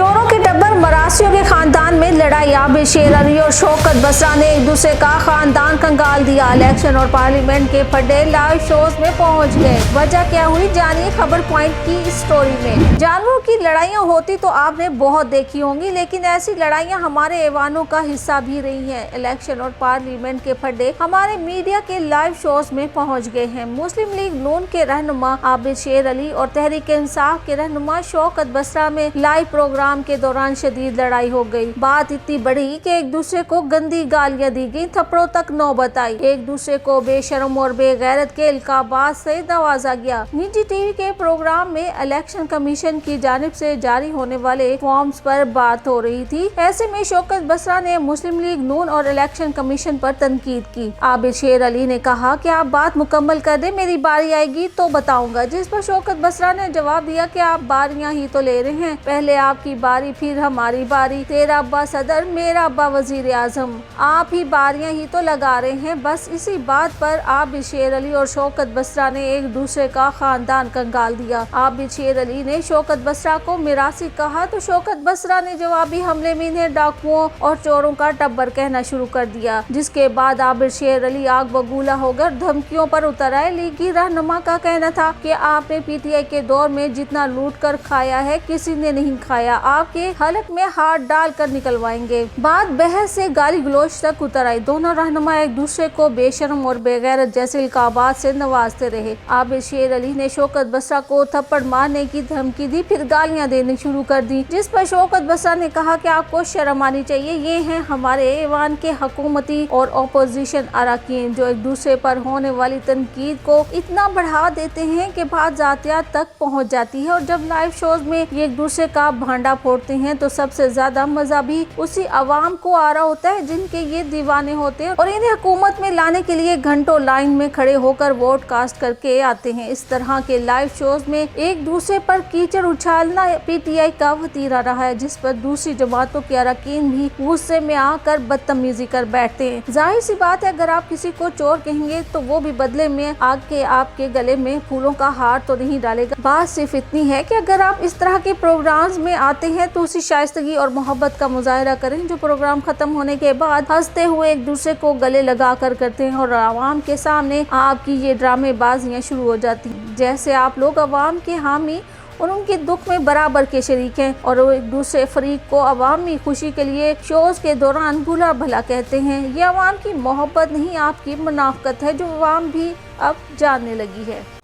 चोरों के टब्बर मरासियों के खानदान में लड़ाई। आबिद शेर अली और शौकत बसरा ने एक दूसरे का खानदान कंगाल दिया। इलेक्शन और पार्लियामेंट के फड्डे लाइव शोज में पहुंच गए। वजह क्या हुई, जानिए खबर पॉइंट की स्टोरी में। जानवरों की लड़ाइयां होती तो आपने बहुत देखी होंगी, लेकिन ऐसी लड़ाइयां हमारे ऐवानों का हिस्सा भी रही हैं। इलेक्शन और पार्लियामेंट के फड्डे हमारे मीडिया के लाइव शोज में पहुंच गए हैं। मुस्लिम लीग नून के रहनुमा आबिद शेर अली और तहरीक इंसाफ के रहनुमा शौकत बसरा में लाइव प्रोग्राम के दौरान शदीद लड़ाई हो गई। बात इतनी बढ़ी कि एक दूसरे को गंदी गालियां दी गई, थप्पड़ों तक नौबत आई। एक दूसरे को बेशर्म और बेगैरत के इल्काबात से नवाजा गया। निजी टीवी के प्रोग्राम में इलेक्शन कमीशन की जानिब से जारी होने वाले फॉर्म्स पर बात हो रही थी। ऐसे में शौकत बसरा ने मुस्लिम लीग नून और इलेक्शन कमीशन पर तनकीद की। आबिद शेर अली ने कहा कि आप बात मुकम्मल कर दें, मेरी बारी आएगी तो बताऊंगा। जिस पर शौकत बसरा ने जवाब दिया कि आप बारियां ही तो ले रहे हैं, पहले आपकी बारी फिर हमारी बारी। तेरा अब्बा सदर, मेरा अब्बा वजीर आजम, आप ही बारियां ही तो लगा रहे हैं। बस इसी बात पर आबिद शेर अली और शौकत बसरा ने एक दूसरे का खानदान कंगाल दिया। आबिद शेर अली ने शौकत बसरा को मिरासी कहा तो शौकत बसरा ने जवाबी हमले में इन्हें डाकुओं और चोरों का टब्बर कहना शुरू कर दिया, जिसके बाद आबिद शेर अली आग बबूला होकर धमकियों पर उतर आए। लीगी रहनुमा का कहना था कि आपने पीटीआई के दौर में जितना लूट कर खाया है किसी ने नहीं खाया, आपके हलक में हाथ डाल कर निकलवाएंगे। बात बहस से गाली गलौज तक उतर आई। दोनों रहनुमा एक दूसरे को बेशर्म और बेगैरत जैसे इल्काबात से नवाजते रहे। आबिद शेर अली ने शौकत बसरा को थप्पड़ मारने की धमकी दी, फिर गालियां देनी शुरू कर दी, जिस पर शौकत बसरा ने कहा कि आपको शर्म आनी चाहिए। ये हैं हमारे ऐवान के हुकूमती और अपोजिशन अरकान जो एक दूसरे पर होने वाली तनकीद को इतना बढ़ा देते हैं कि बात जातियात तक पहुंच जाती है। और जब लाइव शोज में ये एक दूसरे का भांडा फोड़ते हैं तो सबसे ज्यादा मजा भी उसी अवाम को आ रहा होता है जिनके ये दीवाने होते हैं और इन्हें हुकूमत में लाने के लिए घंटों लाइन में खड़े होकर वोट कास्ट करके आते हैं। इस तरह के लाइव शोज में एक दूसरे पर कीचड़ उछालना पीटीआई का वतीरा रहा है, जिस पर दूसरी जमातों के अरकान भी गुस्से में आकर बदतमीजी कर बैठते हैं। जाहिर सी बात है, अगर आप किसी को चोर कहेंगे तो वो भी बदले में आके आपके गले में फूलों का हार तो नहीं डालेगा। बात सिर्फ इतनी है कि अगर आप इस तरह के प्रोग्राम्स में आते हैं तो उसी शाइस्तगी और मोहब्बत का मुजाहरा करें जो प्रोग्राम खत्म होने के बाद हंसते हुए एक दूसरे को गले लगा कर करते हैं और आवाम के सामने आपकी ये ड्रामेबाजियां शुरू हो जाती हैं। जैसे आप लोग आवाम के हामी और उनके दुख में बराबर के शरीक हैं और वो एक दूसरे फरीक को अवामी खुशी के लिए शोज के दौरान बुरा भला कहते हैं। ये अवाम की मोहब्बत नहीं, आपकी मुनाफकत है जो अवाम भी अब जानने लगी है।